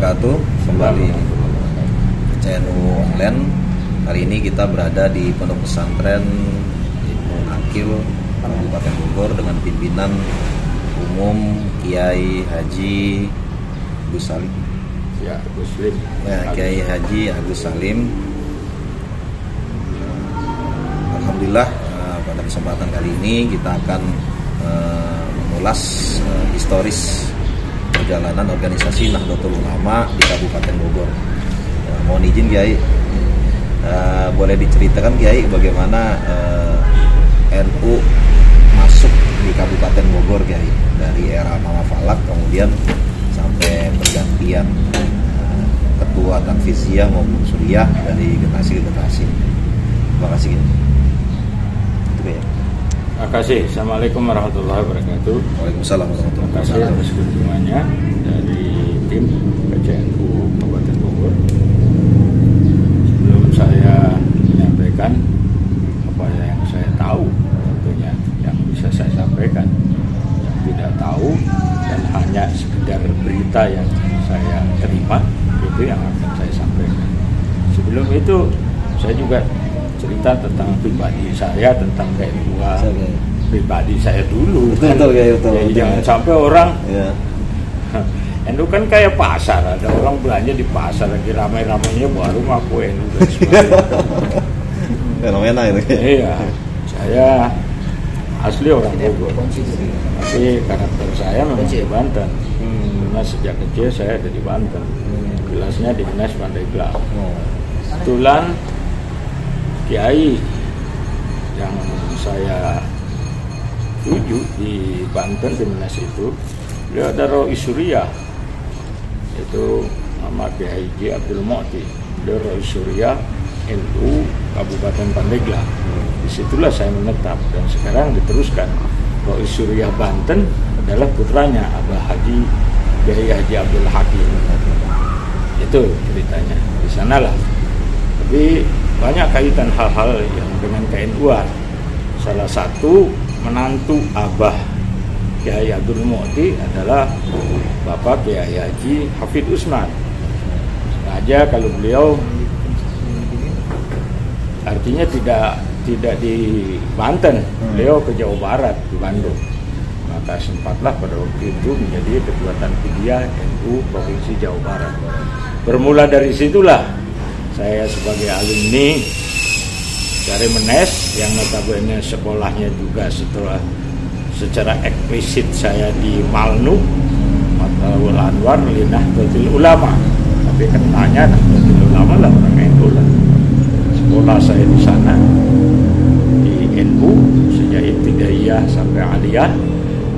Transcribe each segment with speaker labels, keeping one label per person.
Speaker 1: wabarakatuh. Kembali CNU Online. Kali ini kita berada di Pondok Pesantren Ibnu Akil, Kabupaten Bogor dengan pimpinan umum Kiai Haji Agus Salim. Kiai Haji Agus Salim. Alhamdulillah, pada kesempatan kali ini kita akan mengulas historis perjalanan organisasi Nahdlatul Ulama di Kabupaten Bogor. Mohon izin Kiai, boleh diceritakan Kiai bagaimana NU masuk di Kabupaten Bogor Kiai, dari era Mama Falak kemudian sampai pergantian ketua Tanfiziyah maupun Suriah dari generasi ke generasi. Terima kasih Kiai. Itu ya.
Speaker 2: Terima kasih. Assalamualaikum warahmatullahi wabarakatuh.
Speaker 1: Waalaikumsalam warahmatullahi wabarakatuh.
Speaker 2: Terima kasih atas kunjungannya dari tim PCNU Kabupaten Bogor. Sebelum saya menyampaikan apa yang saya tahu, tentunya yang bisa saya sampaikan, yang tidak tahu dan hanya sekedar berita yang saya terima, itu yang akan saya sampaikan. Sebelum itu saya juga cerita tentang pribadi saya, tentang keilmuan pribadi saya dulu.
Speaker 1: Betul.
Speaker 2: Jadi jangan sampai orang NU kan kayak pasar, ada orang belanja di pasar lagi ramai-ramainya baru ngaku NU dan sebagainya.
Speaker 1: Fenomena itu.
Speaker 2: Iya, saya asli orang Bogor, tapi karakter saya memang di Banten. Karena sejak kecil saya ada di Banten, kelasnya di Dinas Pandeglang. Kebetulan Kiai yang saya tuju di Banten di Dinas itu, beliau ada Roi Suriah, itu nama Kiai Haji Abdul Mu'ti. Beliau Roi Suriah NU Kabupaten Pandeglang. Disitulah saya menetap dan sekarang diteruskan. Roi Suriah Banten adalah putranya Abah Haji Kiai Haji Abdul Hakim. Itu ceritanya di sanalah. Tapi banyak kaitan hal-hal yang dengan KNU-an. Salah satu menantu Abah Kiai Abdul Mu'ti adalah Bapak Kiai Haji Hafid Usman. Sengaja kalau beliau artinya tidak di Banten, beliau ke Jawa Barat di Bandung. Maka sempatlah pada waktu itu menjadi ketua Tanfidiyah NU Provinsi Jawa Barat. Bermula dari situlah saya sebagai alumni dari MENES yang notabene sekolahnya juga secara eksplisit saya di Malnu Matlabul Anwar li Nahdlatul Ulama, tapi kenanya Nahdlatul Ulama lah orang NU lah. Sekolah saya di sana di NU sejak ibtidaiyah sampai aliyah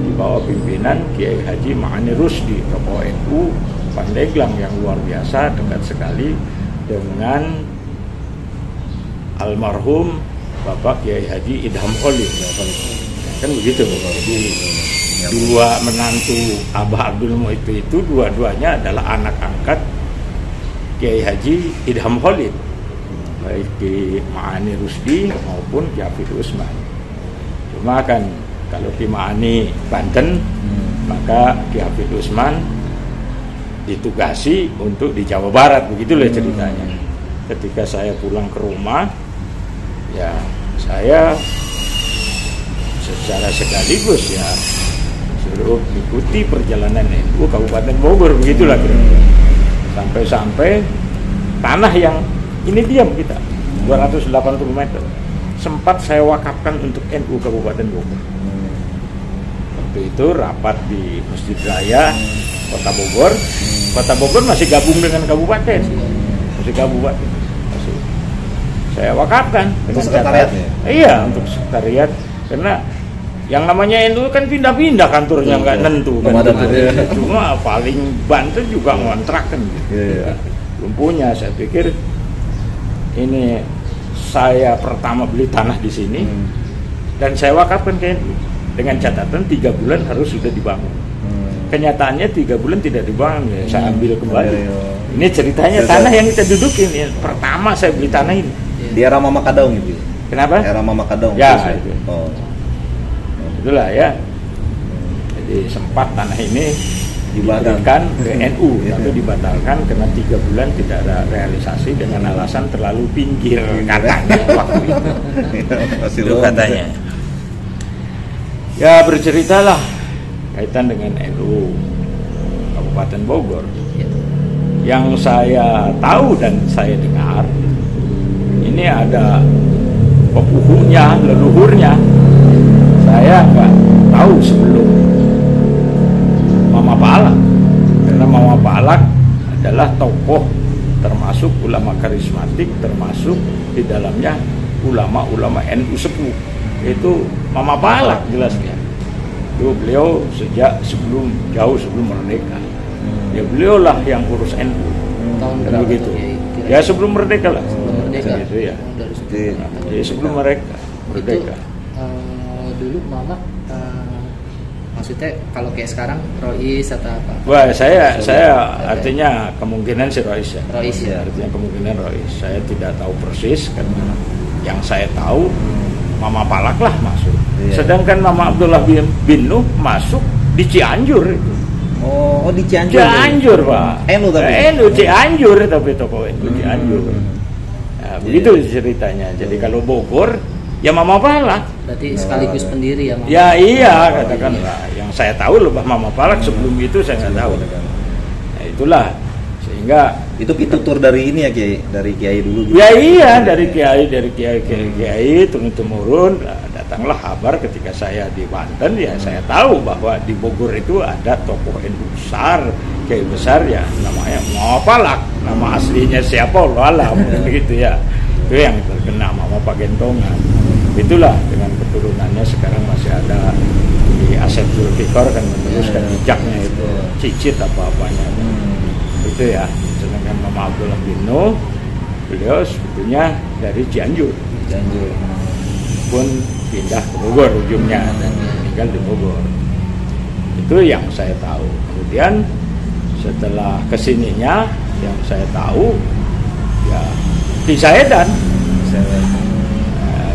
Speaker 2: di bawah pimpinan Kiai Haji Ma'ani Rusdi, tokoh NU Pandeglang yang luar biasa, dekat sekali dengan almarhum Bapak Kiai Haji Idham Khalid. Kan begitu. Jadi dua menantu Abah Abdul Mu'ti itu dua-duanya adalah anak angkat Kiai Haji Idham Khalid, baik di Ma'ani Rusdi maupun Ki Hafid Usman. Cuma kan kalau di Ma'ani Banten, maka Ki Hafid Usman ditugasi untuk di Jawa Barat, begitulah ceritanya. Ketika saya pulang ke rumah, ya saya secara sekaligus ya suruh mengikuti perjalanan NU Kabupaten Bogor, begitulah kira-kira. Sampai-sampai tanah yang ini diam kita 280 meter sempat saya wakafkan untuk NU Kabupaten Bogor. Waktu itu rapat di Masjid Raya Kota Bogor. Kota Bogor masih gabung dengan kabupaten, masih kabupaten. Saya wakafkan
Speaker 1: untuk sekretariat ya?
Speaker 2: Iya, untuk sekretariat, karena yang namanya NU kan pindah-pindah kantornya, nggak nentu kan. Cuma paling Banten juga ngontrak kan gitu. Belum punya. Saya pikir ini saya pertama beli tanah di sini dan saya wakafkan ke NU dengan catatan 3 bulan harus sudah dibangun. Kenyataannya 3 bulan tidak dibangun, ya saya ambil kembali. Ini ceritanya tanah yang kita dudukin ya. Pertama saya beli tanah ini
Speaker 1: di era Mama Kadaung itu.
Speaker 2: Kenapa?
Speaker 1: Era Mama Kadaung.
Speaker 2: Ya itu. Itulah ya. Jadi sempat tanah ini diberikan ke NU, tapi dibatalkan karena 3 bulan tidak ada realisasi dengan alasan terlalu pinggir katanya waktu itu.
Speaker 1: Masih
Speaker 3: Itu
Speaker 1: belum.
Speaker 3: katanya.
Speaker 2: Ya berceritalah kaitan dengan NU Kabupaten Bogor. Yang saya tahu dan saya dengar, ini ada pepuhunya, leluhurnya. Saya nggak tahu sebelum Mama Palak, karena Mama Palak adalah tokoh termasuk ulama karismatik, termasuk di dalamnya ulama-ulama NU sepuh. Itu Mama Palak jelasnya. Itu beliau sejak jauh sebelum merdeka. Ya beliau lah yang urus NU.
Speaker 4: Tahun
Speaker 2: Kan
Speaker 4: berapa
Speaker 2: begitu.
Speaker 4: tuh, Kiai? Kira-kira?
Speaker 2: Ya sebelum merdeka lah.
Speaker 4: Sebelum merdeka.
Speaker 2: Gitu ya.
Speaker 4: Dari
Speaker 1: Jadi,
Speaker 2: Ya, sebelum mereka merdeka.
Speaker 4: Itu dulu Mama maksudnya kalau kayak sekarang Rois atau apa?
Speaker 2: Wah, saya artinya kemungkinan si Rois ya.
Speaker 4: Rois ya.
Speaker 2: Artinya kemungkinan Rois. Saya tidak tahu persis karena yang saya tahu Mama Palak lah masuk.
Speaker 1: Iya.
Speaker 2: Sedangkan Mama Abdullah bin Nuh masuk di Cianjur itu.
Speaker 1: Oh, di Cianjur.
Speaker 2: Cianjur, Pak.
Speaker 1: NU tapi.
Speaker 2: NU Cianjur tapi toko NU Cianjur. Nah, begitu ceritanya. Jadi kalau Bogor ya Mama Palak.
Speaker 4: Berarti sekaligus pendiri ya Mama.
Speaker 2: Ya iya, katakanlah. Yang saya tahu lebah Mama Palak, sebelum itu saya nggak tahu. Nah, itulah sehingga
Speaker 1: Itu pitutur dari ini ya Kiai, dari Kiai dulu.
Speaker 2: ya iya dari kiai turun temurun. Datanglah kabar ketika saya di Banten, ya saya tahu bahwa di Bogor itu ada tokoh NU besar, kiai besar ya namanya Mama Palak. Nama aslinya siapa Allah alam begitu ya. Itu yang terkena Mama Pagentongan. Itulah dengan keturunannya sekarang masih ada di Asep Zulfikar kan meneruskan jejaknya itu, cicit apa-apanya. Itu ya. Sedangkan Mama Abdullah bin Nuh, beliau sebetulnya dari Cianjur.
Speaker 1: Cianjur.
Speaker 2: Pun pindah ke Bogor ujungnya dan tinggal di Bogor. Itu yang saya tahu. Kemudian setelah kesininya yang saya tahu ya Ki Zaidan,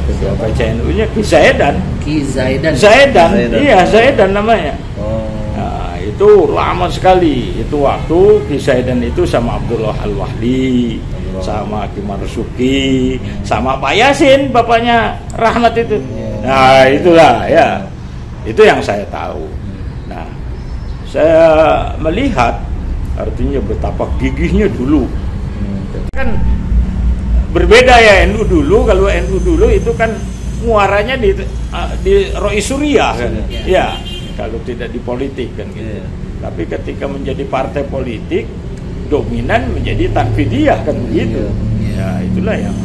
Speaker 2: ketua PCNU-nya Ki Zaidan.
Speaker 4: Ki Zaidan.
Speaker 2: Zaidan, iya Zaidan namanya.
Speaker 1: Oh.
Speaker 2: Nah, itu lama sekali. Itu waktu Ki Zaidan itu sama Abdullah Al-Wahdi, sama Ki Marzuki, sama Pak Yasin, bapaknya Rahmat itu. Nah, itulah ya. Itu yang saya tahu. Nah, saya melihat artinya betapa gigihnya dulu. Kan berbeda ya NU dulu. Kalau NU dulu itu kan muaranya di Rois Surya kan. Ya, kalau tidak di politik kan gitu. Tapi ketika menjadi partai politik dominan menjadi Tanfidiyah kan begitu. Ya, itulah yang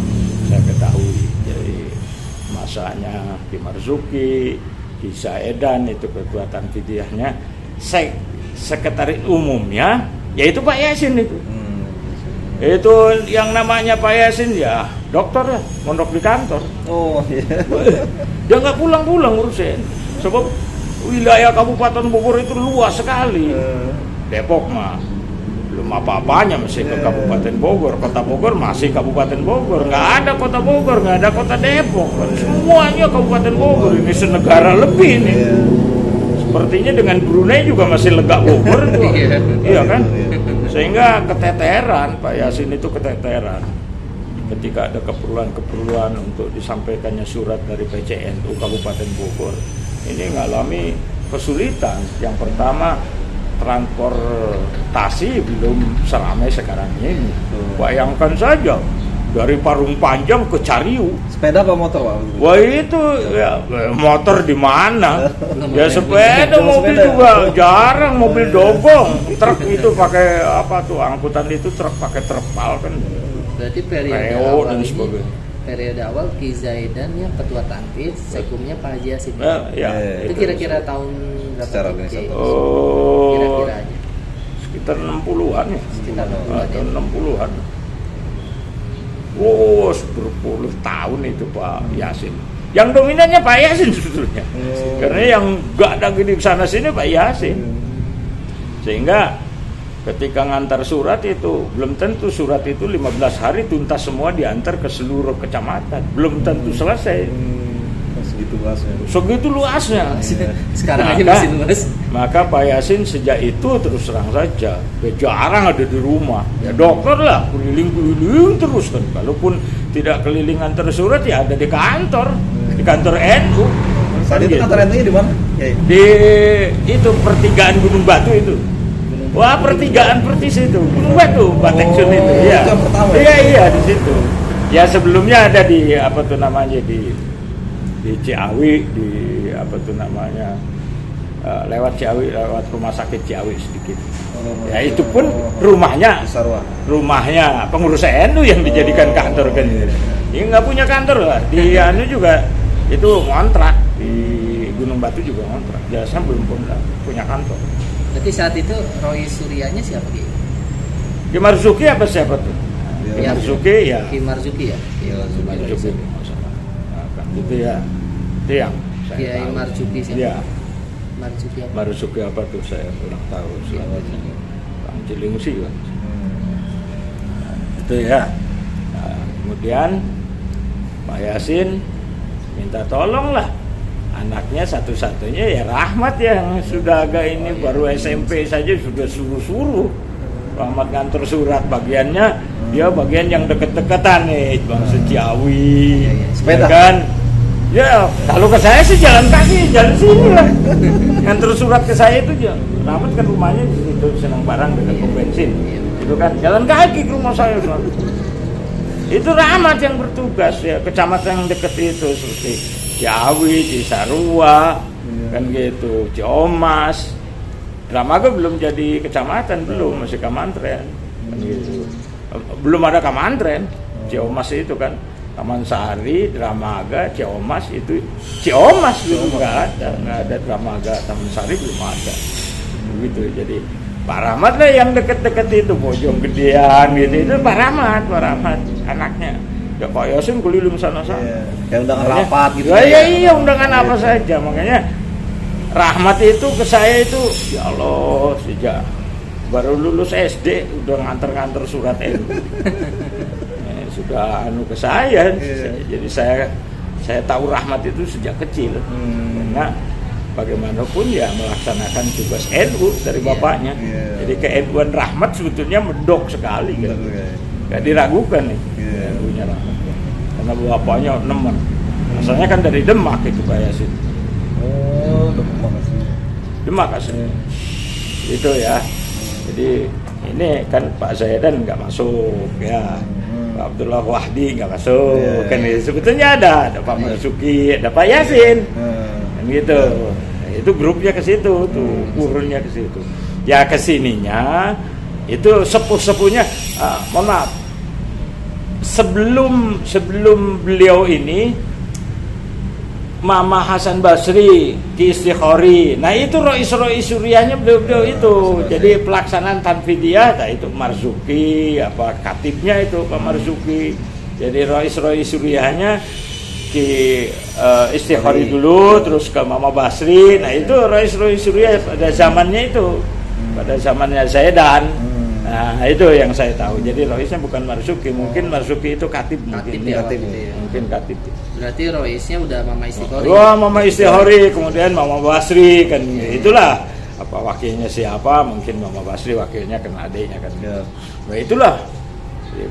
Speaker 2: saya ketahui. Jadi masanya Ki Marzuki, Ki Zaidan itu ketua Tanfidiyahnya, sekretaris umumnya yaitu Pak Yasin itu. Itu yang namanya Pak Yasin ya dokter lah, mondok di kantor.
Speaker 1: Oh iya.
Speaker 2: Dia nggak pulang-pulang urusin. Sebab wilayah Kabupaten Bogor itu luas sekali. Depok mah belum apa-apanya masih ke Kabupaten Bogor. Kota Bogor masih Kabupaten Bogor. Nggak ada Kota Bogor, nggak ada Kota Depok. Semuanya Kabupaten Bogor. Ini senegara lebih ini. Sepertinya dengan Brunei juga masih lega Bogor tuh. Iya kan? Sehingga keteteran, Pak Yasin itu keteteran ketika ada keperluan-keperluan untuk disampaikannya surat dari PCNU Kabupaten Bogor. Ini mengalami kesulitan. Yang pertama, transportasi belum seramai sekarang ini. Bayangkan saja dari Parung Panjang ke Cariu.
Speaker 1: Sepeda apa motor Pak?
Speaker 2: Wah itu ya motor di mana? Ya sepeda, mobil
Speaker 1: sepeda.
Speaker 2: juga jarang, mobil dogong. Truk itu pakai apa tuh? Angkutan itu truk pakai terpal kan.
Speaker 4: Berarti periode
Speaker 2: Reo
Speaker 4: awal
Speaker 2: dan
Speaker 4: ini,
Speaker 2: sebagainya.
Speaker 4: periode awal Ki Zaidan yang ketua Tanfid, sekumnya Pak Haji Yasin.
Speaker 2: Ya,
Speaker 4: Itu kira-kira tahun berapa?
Speaker 1: Secara
Speaker 4: tuh,
Speaker 1: organisasi.
Speaker 4: Kiai?
Speaker 2: Oh,
Speaker 4: Kira-kira aja.
Speaker 2: sekitar 60-an ya.
Speaker 4: Sekitar 60-an ya.
Speaker 2: Tahun 60-an. Oh, 10 tahun itu Pak Yasin. Yang dominannya Pak Yasin sebetulnya. Karena yang gak ada gini sana sini Pak Yasin. Sehingga ketika ngantar surat itu belum tentu surat itu 15 hari tuntas semua diantar ke seluruh kecamatan. Belum tentu selesai.
Speaker 1: Segitu luasnya.
Speaker 2: Segitu luasnya.
Speaker 4: Sekarang aja masih luas.
Speaker 2: Maka Pak Yasin sejak itu terus terang saja, jarang ada di rumah. Ya dokter lah, keliling-keliling terus kan. Kalaupun tidak keliling antar surat ya ada di kantor NU.
Speaker 1: Saat itu kantor NU-nya di mana?
Speaker 2: Di itu pertigaan Gunung Batu itu. Wah, pertigaan persis itu. Gunung Batu, Bateksun itu. Iya.
Speaker 1: Itu yang pertama.
Speaker 2: Iya, di situ. Ya sebelumnya ada di apa tuh namanya di Ciawi, di apa tuh namanya lewat Ciawi, lewat rumah sakit Ciawi sedikit. Ya itu pun rumahnya pengurus NU yang dijadikan kantor kan. Ini nggak punya kantor lah. Di anu juga itu ngontrak di Gunung Batu juga ngontrak. Biasanya belum punya kantor.
Speaker 4: Berarti saat itu Roy Suryanya siapa Ki?
Speaker 2: Ki Marzuki apa siapa tuh? Ki Marzuki ya.
Speaker 4: Ki Marzuki ya.
Speaker 2: Marzuki. Nah, kan gitu ya. Itu yang
Speaker 4: Kiai Marzuki siapa?
Speaker 2: Iya.
Speaker 4: Marzuki apa?
Speaker 2: Marzuki apa tuh saya kurang tahu sih. Bang Cilingsi kan. Itu ya. Nah, kemudian Pak Yasin minta tolong lah. Anaknya satu-satunya ya Rahmat yang sudah agak ini baru SMP saja sudah suruh-suruh. Rahmat ngantor surat bagiannya dia bagian yang deket-deketan nih Bang Seciawi.
Speaker 1: Sepeda
Speaker 2: kan? Ya kalau ke saya sih jalan kaki, jalan sini lah. Ngantor surat ke saya itu Rahmat kan rumahnya di situ Senang Barang dekat pom bensin. Itu kan jalan kaki ke rumah saya. Itu Rahmat yang bertugas ya kecamatan yang dekat itu seperti Ciawi, Cisarua, kan gitu, Ciomas. Dramaga belum jadi kecamatan, belum, masih Kamantren. Kan gitu. Belum ada Kamantren. Ciomas itu kan Taman Sari, Dramaga, Ciomas itu Ciomas belum nggak ada Dramaga, Taman Sari belum ada. Begitu. Jadi Pak Rahmat lah yang deket-deket itu, Bojong Gedean gitu. Itu Pak Rahmat anaknya. Ya Pak Yasin keliling sana-sana.
Speaker 1: Kayak undangan rapat gitu.
Speaker 2: Iya, undangan apa saja. Makanya Rahmat itu ke saya itu, ya Allah, sejak baru lulus SD udah nganter-nganter surat NU. Sudah ke saya. Jadi saya tahu Rahmat itu sejak kecil. Karena bagaimanapun ya melaksanakan tugas NU dari bapaknya. Jadi ke-NU-an Rahmat sebetulnya mendok sekali kan. Gak diragukan nih NU-nya Rahmat. Karena bapaknya nemen. Asalnya kan dari Demak itu Pak Yasin.
Speaker 1: Oh,
Speaker 2: Demak aslinya. Itu ya. Jadi ini kan Pak Zaidan nggak masuk ya. Pak Abdullah Wahdi nggak masuk. Kan sebetulnya ada Pak Marzuki, ada Pak Yasin. Kan gitu. Itu grupnya ke situ tuh, urunnya ke situ. Ya kesininya itu sepuh-sepuhnya mohon maaf. Sebelum beliau ini Mama Hasan Basri di Istikhori. Nah itu Rois Suryanya beliau itu. Jadi pelaksanaan tanfidiyah, nah itu Marzuki, apa katibnya itu Pak Marzuki. Jadi Rois Suryanya di Istikhori dulu, terus ke Mama Basri. Nah itu Rois Suryah pada zamannya itu, pada zamannya Zaidan. Nah itu yang saya tahu. Jadi Roisnya bukan Marzuki, mungkin Marzuki itu katib mungkin katib.
Speaker 4: Berarti Roisnya udah Mama Istikhori.
Speaker 2: Wah, Mama Istikhori, kemudian Mama Basri kan itulah apa wakilnya siapa, mungkin Mama Basri wakilnya kan adiknya kan. Nah itulah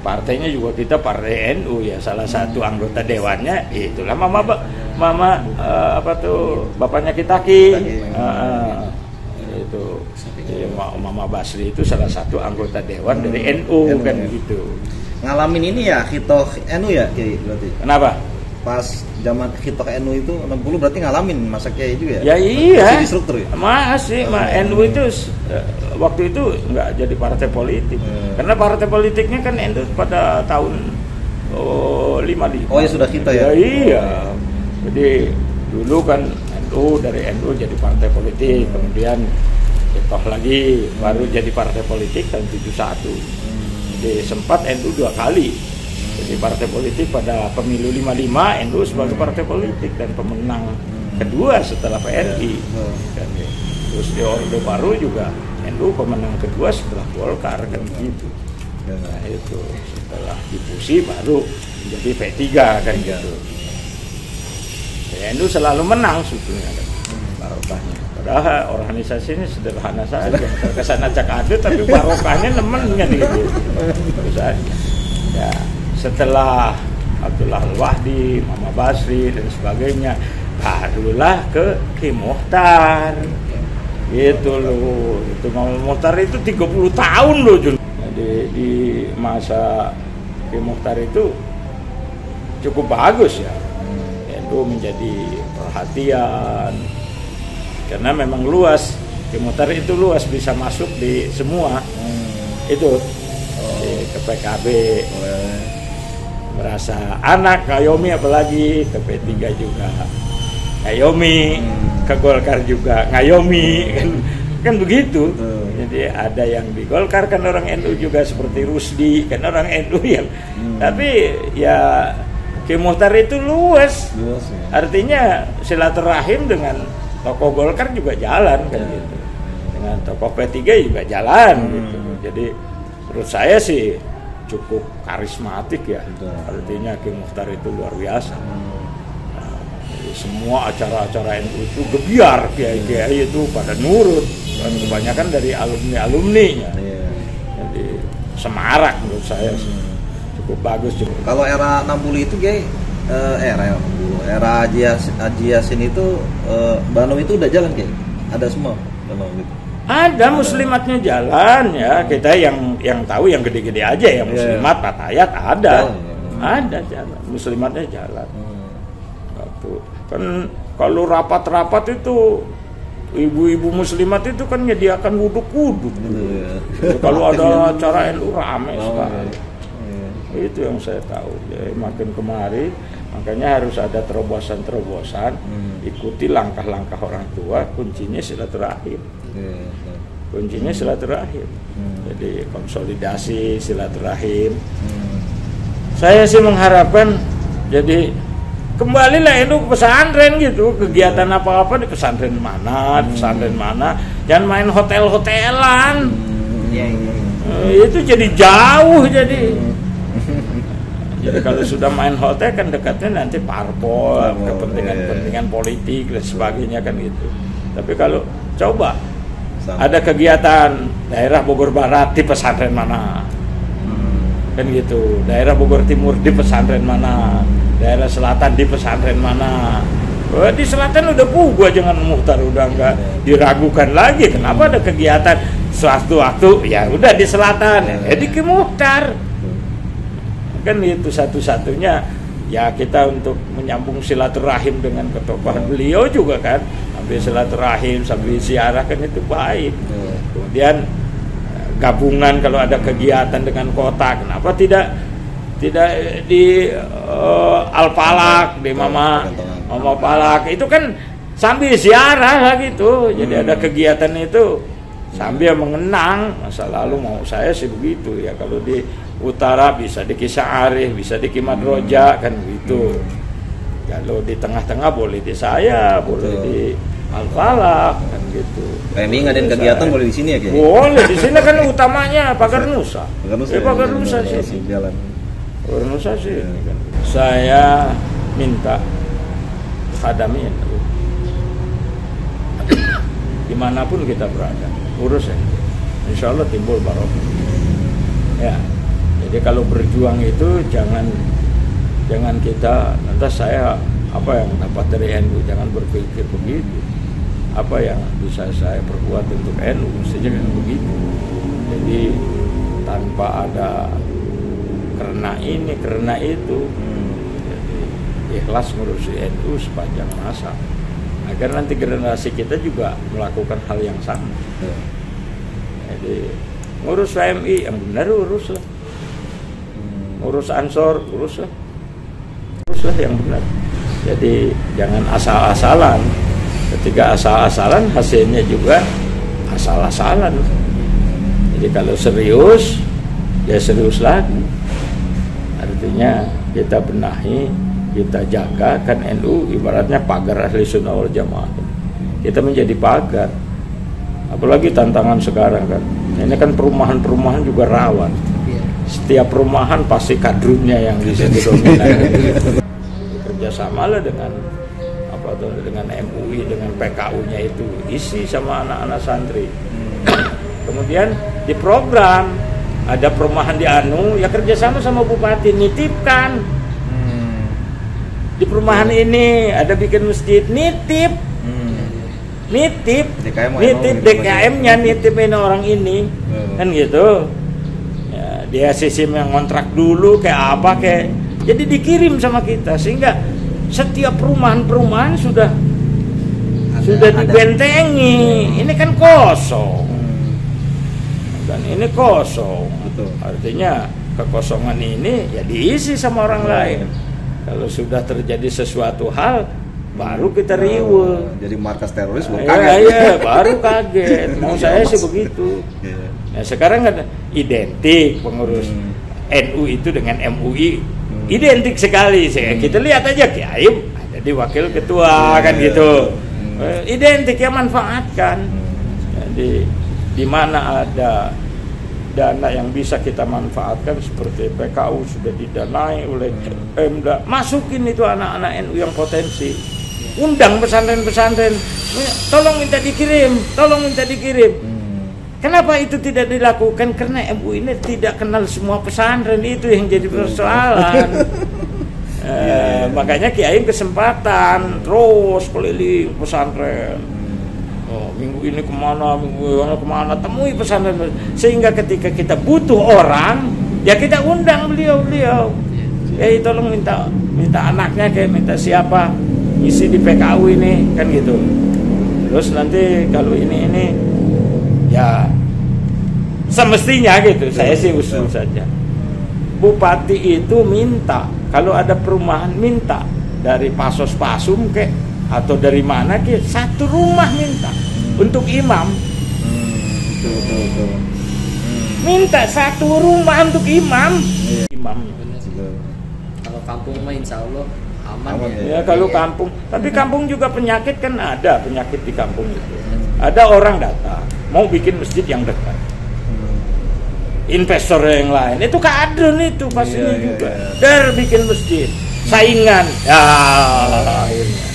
Speaker 2: partainya juga kita partai NU ya, salah satu anggota dewannya itulah Mama apa tuh bapaknya Kitaki. Itu Mama Basri itu salah satu anggota dewan dari NU kan gitu.
Speaker 1: Ngalamin ini ya hitoh NU ya Kiai berarti.
Speaker 2: Kenapa?
Speaker 1: Pas zaman hitoh NU itu 60 berarti ngalamin masa Kiai juga
Speaker 2: Ya
Speaker 1: ya?
Speaker 2: iya.
Speaker 1: Masih di struktur ya?
Speaker 2: Masih, NU itu waktu itu nggak jadi partai politik. Karena partai politiknya kan NU pada tahun 55.
Speaker 1: Oh ya sudah kita ya?
Speaker 2: Iya. Jadi dulu kan NU dari NU jadi partai politik, kemudian toh lagi baru jadi partai politik tahun 71. Jadi sempat NU 2 kali jadi partai politik. Pada pemilu 55 NU sebagai partai politik dan pemenang kedua setelah PNI. Terus di Orde Baru juga NU pemenang kedua setelah Golkar kan gitu. Nah itu setelah difusi baru menjadi P3 kan gitu. NU selalu menang sebetulnya kan, barokahnya. Padahal organisasi ini sederhana saja, terkesan acak adut tapi barokahnya nemennya gitu. Ya, setelah Abdullah Al-Wahdi, Mama Basri dan sebagainya, barulah ke Ki Muchtar. Gitu loh. Itu Mama Muchtar itu 30 tahun loh, Jun. Jadi di masa Ki Muchtar itu cukup bagus ya. Itu menjadi perhatian karena memang luas. Ki Muchtar itu luas, bisa masuk di semua. Itu ke PKB, merasa anak Ngayomi, apalagi ke P3 juga Ngayomi, ke Golkar juga Ngayomi, kan begitu. Jadi ada yang di Golkar kan orang NU juga, seperti Rusdi kan orang NU yang tapi ya Ki Muchtar itu luas ya. Artinya silaturahim dengan tokoh Golkar juga jalan kan gitu, dengan tokoh P3 juga jalan gitu. Jadi menurut saya sih cukup karismatik ya. Artinya Ki Muchtar itu luar biasa. Nah, semua acara-acara NU itu gebiar, kiai-kiai itu pada nurut. Dan kebanyakan dari alumni-alumninya. Jadi semarak menurut saya sih. Cukup bagus juga.
Speaker 1: Kalau era 60 itu Kiai, era Haji Yasin itu Banom itu udah jalan Kiai? Ada semua Banom itu?
Speaker 2: Ada muslimatnya jalan ya. Kita yang tahu yang gede-gede aja ya, muslimat Patayat ada. Ada jalan, muslimatnya jalan. Waktu kan kalau rapat-rapat itu ibu-ibu muslimat itu kan menyediakan wuduk-wuduk. Kalau ada acara NU rame sekali. Itu yang saya tahu. Jadi makin kemari, makanya harus ada terobosan-terobosan. Ikuti langkah-langkah orang tua. Kuncinya silaturahim. Kuncinya silaturahim. Jadi konsolidasi silaturahim. Saya sih mengharapkan jadi kembalilah NU ke pesantren gitu. Kegiatan apa-apa di pesantren mana, jangan main hotel-hotelan. Itu jadi jauh jadi. Jadi kalau sudah main hotel kan dekatnya nanti parpol, kepentingan politik dan sebagainya kan gitu. Tapi kalau coba ada kegiatan daerah Bogor Barat di pesantren mana, kan gitu. Daerah Bogor Timur di pesantren mana, daerah selatan di pesantren mana. Di selatan udah gua jangan Muchtar udah enggak diragukan lagi. Kenapa ada kegiatan suatu waktu ya udah di selatan, di Ki Muchtar. Kan itu satu-satunya ya kita untuk menyambung silaturahim dengan ketokohan beliau juga kan, sambil silaturahim sambil ziarah kan itu baik. Kemudian gabungan kalau ada kegiatan dengan kota, kenapa tidak di Al-Falak, di Mama Falak itu kan sambil ziarah lah gitu. Jadi ada kegiatan itu sambil mengenang masa lalu. Mau saya sih begitu ya. Kalau di utara bisa di Kisah Arif, bisa di Kimat Roja kan gitu. Kalau di tengah-tengah boleh di saya, boleh di Al-Falak kan gitu.
Speaker 1: Ini ngadain kegiatan boleh di sini ya Kiai?
Speaker 2: Boleh di sini kan utamanya Pagar Nusa. Pagar Nusa sih.
Speaker 1: Jalan.
Speaker 2: Pagar Nusa sih. Saya minta khadami NU. Dimanapun kita berada, urus ya. Insya Allah timbul barokah. Ya. Jadi kalau berjuang itu jangan kita lantas saya apa yang dapat dari NU, jangan berpikir begitu. Apa yang bisa saya perbuat untuk NU, mestinya kan begitu. Jadi tanpa ada karena ini, karena itu. Jadi ikhlas ngurusi NU sepanjang masa. Agar nanti generasi kita juga melakukan hal yang sama. Jadi ngurus PMI yang benar uruslah. Urus Ansor, uruslah yang benar. Jadi jangan asal-asalan. Ketika asal-asalan hasilnya juga asal-asalan. Jadi kalau serius, ya serius lagi. Artinya kita benahi, kita jaga kan NU ibaratnya pagar Ahli Sunnah wal Jamaah. Kita menjadi pagar. Apalagi tantangan sekarang kan. Ini kan perumahan-perumahan juga rawan. Setiap perumahan pasti kadrunnya yang di situ dominan. Kerjasamalah dengan apa tuh dengan MUI dengan PKU-nya itu isi sama anak-anak santri. Kemudian di program ada perumahan di Anu, ya kerjasama sama bupati nitipkan. Di perumahan ini ada bikin masjid, nitip DKM-nya nitipin orang ini, kan gitu. Ya, dia sistem yang kontrak dulu kayak apa kayak, jadi dikirim sama kita sehingga setiap perumahan sudah dibentengi. Ini kan kosong. Dan ini kosong.
Speaker 1: Betul.
Speaker 2: Artinya kekosongan ini ya diisi sama orang lain. Kalau sudah terjadi sesuatu hal baru kita riwe.
Speaker 1: Jadi markas teroris baru kaget.
Speaker 2: Iya, baru kaget. Mau saya sih begitu. Nah, sekarang kan identik pengurus NU itu dengan MUI. Identik sekali. Kita lihat aja Kiai ada di wakil ketua kan gitu. Identik, ya manfaatkan. Jadi di mana ada dana yang bisa kita manfaatkan seperti PKU sudah didanai oleh Pemda, masukin itu anak-anak NU yang potensi, undang pesantren-pesantren, tolong minta dikirim. Kenapa itu tidak dilakukan? Karena MUI ini tidak kenal semua pesantren, itu yang jadi persoalan. Makanya Kiai kesempatan terus keliling pesantren. Minggu ini kemana, temui pesantren, sehingga ketika kita butuh orang, ya kita undang beliau. Tolong minta anaknya, kayak minta siapa isi di PKU ini, kan gitu. Terus nanti kalau ini ya semestinya gitu. Saya sih usul saja. Bupati itu minta kalau ada perumahan, minta dari Pasos-Pasum atau dari mana satu rumah minta untuk imam.
Speaker 1: Betul.
Speaker 2: Minta satu rumah untuk imam. Imam.
Speaker 4: Kalau kampung mah insya Allah aman.
Speaker 2: Ya kalau kampung, tapi kampung juga penyakit kan ada, penyakit di kampung itu. Ada orang datang mau bikin masjid yang dekat. Investor yang lain itu kadrun itu pastinya juga. Dar bikin masjid, saingan. Ya akhirnya.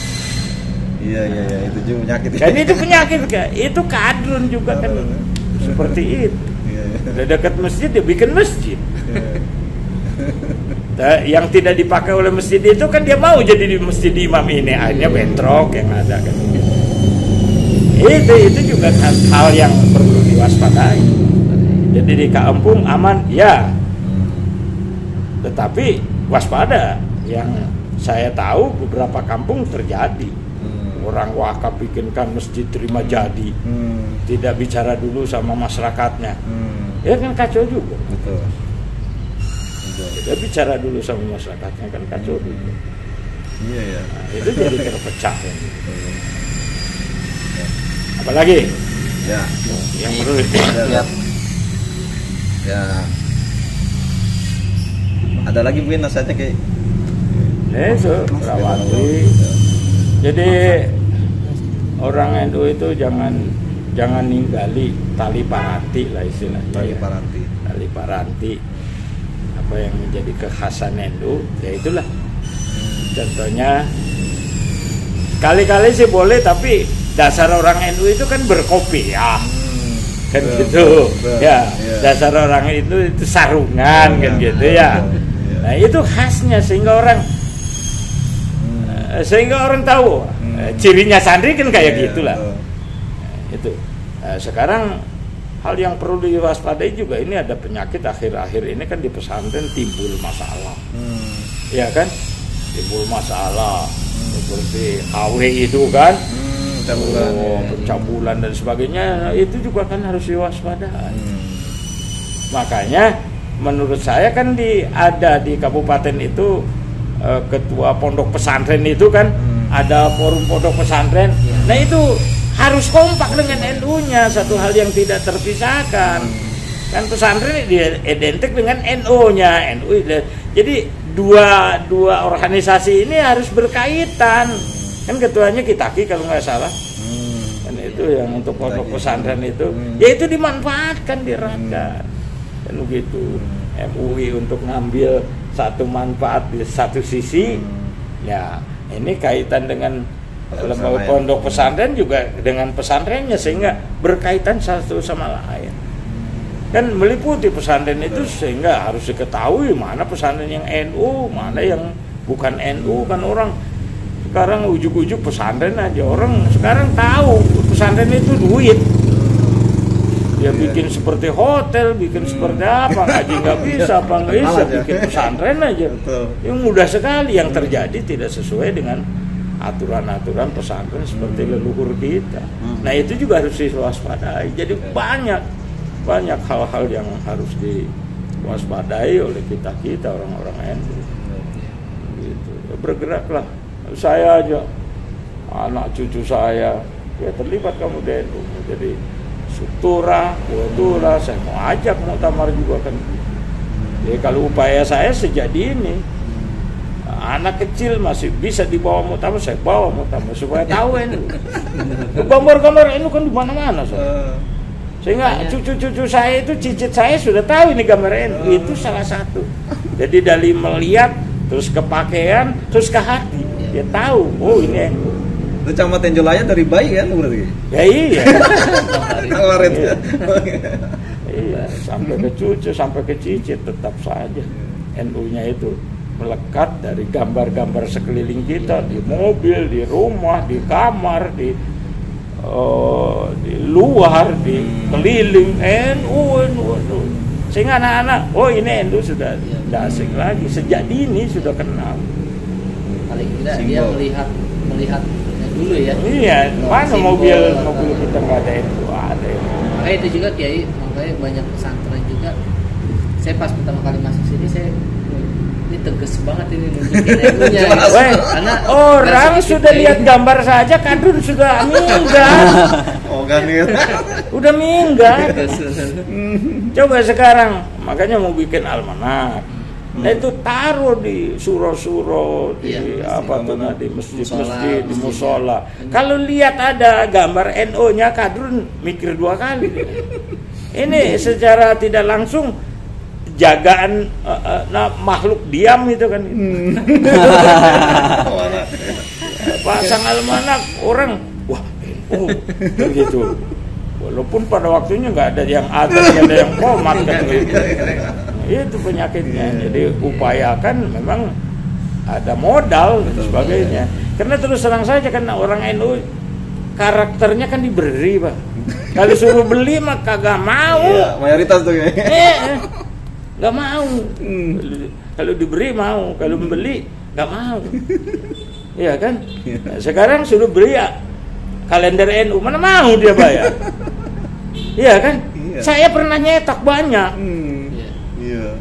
Speaker 1: Iya, itu juga penyakit.
Speaker 2: Dan itu penyakit kan, itu kadrun juga kan seperti itu. Udah dekat masjid dia bikin masjid. Yang tidak dipakai oleh masjid itu kan dia mau jadi di masjid imam ini, akhirnya bentrok yang ada kan. Itu juga hal yang perlu diwaspadai. Jadi di kampung aman ya, tetapi waspada. Yang saya tahu beberapa kampung terjadi. Orang wakaf bikinkan masjid terima jadi, tidak bicara dulu sama masyarakatnya, ya kan kacau juga.
Speaker 1: Betul.
Speaker 2: Tidak bicara dulu sama masyarakatnya kan kacau juga.
Speaker 1: Iya.
Speaker 2: Nah, itu jadi terpecah. Apalagi?
Speaker 1: Ya.
Speaker 2: Yang perlu
Speaker 1: lihat. Ya. Ada lagi mungkin nasihatnya kayak.
Speaker 2: Itu Rawati. Jadi orang NU itu jangan ninggali tali paranti lah istilahnya. Tali paranti. Apa yang menjadi kekhasan NU, ya itulah. Contohnya kali-kali sih boleh, tapi dasar orang NU itu kan berkopiah. Kan gitu. Ya, dasar orang itu sarungan kan gitu ya. Nah, itu khasnya sehingga orang tahu cirinya santri kan kayak gitulah. Itu sekarang hal yang perlu diwaspadai juga, ini ada penyakit akhir-akhir ini kan di pesantren timbul masalah. Ya kan, timbul masalah seperti HW itu kan, pencabulan dan sebagainya, itu juga kan harus diwaspadai. Makanya menurut saya kan ada di kabupaten itu ketua pondok pesantren itu kan, ada forum pondok pesantren. Nah itu harus kompak dengan NU-nya, satu hal yang tidak terpisahkan. Kan pesantren dia identik dengan NU-nya, jadi dua organisasi ini harus berkaitan. Kan ketuanya Kitaki kalau nggak salah. Kan itu yang untuk pondok pesantren itu, ya itu dimanfaatkan, dirakan. Dan begitu. MUI untuk ngambil satu manfaat di satu sisi, ya ini kaitan dengan lembaga pondok pesantren juga dengan pesantrennya, sehingga berkaitan satu sama lain. Dan meliputi pesantren itu sehingga harus diketahui mana pesantren yang NU, mana yang bukan NU. Kan orang sekarang ujuk-ujuk pesantren aja, orang sekarang tahu pesantren itu duit. Dia bikin seperti hotel, bikin seperti apa, ngaji nggak bisa, apa nggak bisa, bikin pesantren aja. Yang mudah sekali, yang terjadi tidak sesuai dengan aturan-aturan pesantren seperti leluhur kita. Nah itu juga harus diwaspadai. Jadi banyak hal-hal yang harus diwaspadai oleh kita orang-orang NU. Gitu. Bergeraklah. Saya aja, anak cucu saya, ya terlibat kamu di NU. Jadi struktura, kultura, saya mau ajak muktamar juga kan. Jadi kalau upaya saya sejak dini, anak kecil masih bisa dibawa muktamar, saya bawa muktamar supaya tahu NU. Gambar-gambar NU kan di mana-mana, sehingga cucu-cucu saya itu, cicit saya sudah tahu ini gambar NU. Itu salah satu. Jadi dari melihat, terus ke pakaian, terus ke hati, dia tahu, oh ini NU.
Speaker 1: Itu camat tenjolanya dari bayi kan berarti?
Speaker 2: Ya iya.
Speaker 1: Iya.
Speaker 2: Iya, sampai ke cucu, sampai ke cicit tetap saja NU-nya itu melekat dari gambar-gambar sekeliling kita, di mobil, di rumah, di kamar, di luar, di keliling, NU. Sehingga anak-anak, oh ini NU sudah tidak asing lagi, sejak dini sudah kenal.
Speaker 4: Paling tidak dia melihat dulu ya.
Speaker 2: Iya, mana mobil kita nggak ada NU, ada.
Speaker 4: Makanya itu juga Kiai, makanya banyak pesantren juga. Saya pas pertama kali masuk sini, ini tegas banget ini nunjukin NU-nya. Karena
Speaker 2: orang sudah lihat gambar saja, kadrun sudah minggat.
Speaker 1: Oh kan ya.
Speaker 2: Udah minggat. Coba sekarang, makanya mau bikin almanak. Nah itu taruh di suro-suro, di di masjid-masjid, di musola. Kalau lihat ada gambar NU-nya, kadrun mikir 2 kali. Ini secara tidak langsung jagaan makhluk diam itu kan. Pasang almanak, orang wah begitu. Walaupun pada waktunya nggak ada yang atas, nggak ada yang komat kan gitu. Itu penyakitnya. Jadi upayakan memang ada modal dan sebagainya. Karena terus terang saja kan orang NU karakternya kan diberi, Pak. Kalau suruh beli mah kagak mau.
Speaker 1: Iya, mayoritas tuh kayaknya.
Speaker 2: Nggak mau. Kalau diberi mau, kalau membeli nggak mau. Iya kan? Nah, sekarang suruh beli ya kalender NU, mana mau dia bayar? Iya kan? Iya. Saya pernah nyetak banyak.
Speaker 1: Iya.